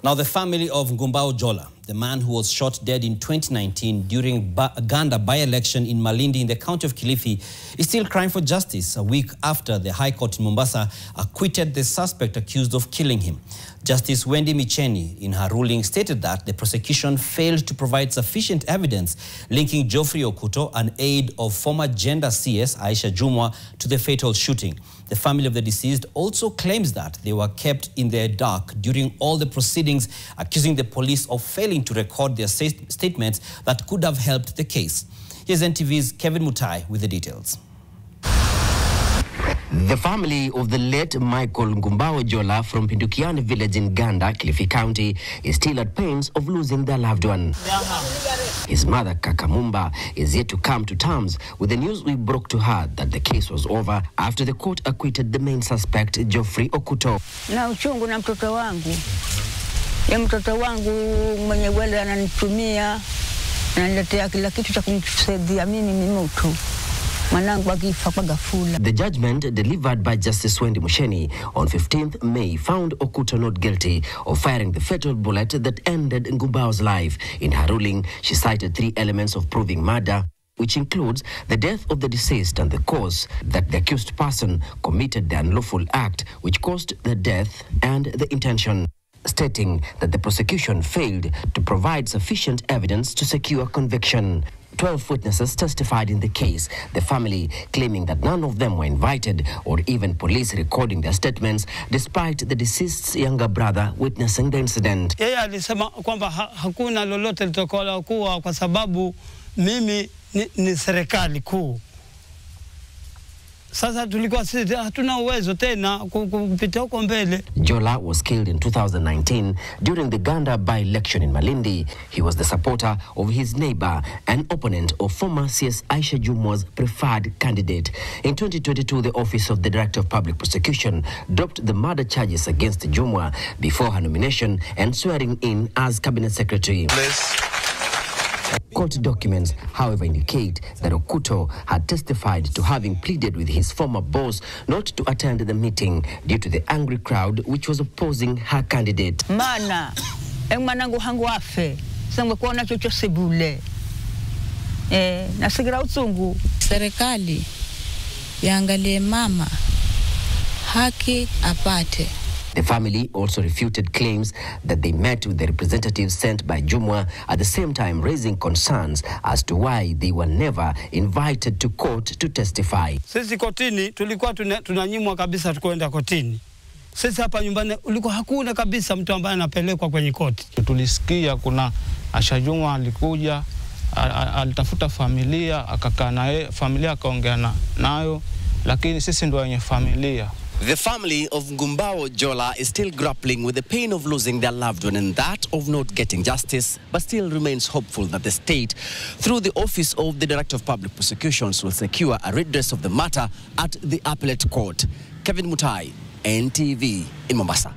Now, the family of Ngumbao Jola, the man who was shot dead in 2019 during Ganda by-election in Malindi in the county of Kilifi, is still crying for justice a week after the High Court in Mombasa acquitted the suspect accused of killing him. Justice Wendy Micheni, in her ruling, stated that the prosecution failed to provide sufficient evidence linking Geoffrey Okuto, an aide of former Ganda CS Aisha Jumwa, to the fatal shooting. The family of the deceased also claims that they were kept in their dark during all the proceedings, accusing the police of failing to record their statements that could have helped the case. Here's NTV's Kevin Mutai with the details. The family of the late Michael Ngumbao Jola from Pindukiani village in Ganda, Kilifi County, is still at pains of losing their loved one. His mother, Kakamumba, is yet to come to terms with the news we broke to her that the case was over after the court acquitted the main suspect, Geoffrey Okuto. Na uchungu na mtoto wangu. Ya mtoto wangu mwenye wale ananitumia, ananiletea kila kitu cha kumsaidia mimi ni mtu. The judgment delivered by Justice Wendy Micheni on 15th May found Okuto not guilty of firing the fatal bullet that ended Ngumbao's life. In her ruling, she cited 3 elements of proving murder, which includes the death of the deceased and the cause that the accused person committed the unlawful act which caused the death, and the intention, stating that the prosecution failed to provide sufficient evidence to secure conviction. 12 witnesses testified in the case, the family claiming that none of them were invited or even police recording their statements, despite the deceased's younger brother witnessing the incident. Yeye alisema kwamba hakuna lolote litokalo kuwa kwa sababu mimi ni serikali kuu. Sasa tulikuwa sisi hatuna uwezo tena kupita huko mbele. Jola was killed in 2019 during the Ganda by-election in Malindi. He was the supporter of his neighbor and opponent of former CS Aisha Jumwa's preferred candidate. In 2022, the Office of the Director of Public Prosecution dropped the murder charges against Jumwa before her nomination and swearing in as Cabinet Secretary. Court documents, however, indicate that Okuto had testified to having pleaded with his former boss not to attend the meeting due to the angry crowd which was opposing her candidate. Mana, mwanangu hangu afe, sangwe kuona chocho sebule. Nasigira utungu. Serikali yaangalie mama, haki apate. The family also refuted claims that they met with the representatives sent by Jumwa, at the same time raising concerns as to why they were never invited to court to testify. Sisi kotini tulikuwa tunanyimwa kabisa tukwenda kotini. Sisi hapa nyumbani ulikuwa hakuna kabisa mtu ambaye anapelekwa kwenye koti. Tulisikia kuna Aisha Jumwa alikuja, alitafuta familia, akakaa naye, familia akaongea nayo, lakini sisi ndio wenye familia. The family of Ngumbao Jola is still grappling with the pain of losing their loved one and that of not getting justice, but still remains hopeful that the state, through the Office of the Director of Public Prosecutions, will secure a redress of the matter at the appellate court. Kevin Mutai, NTV in Mombasa.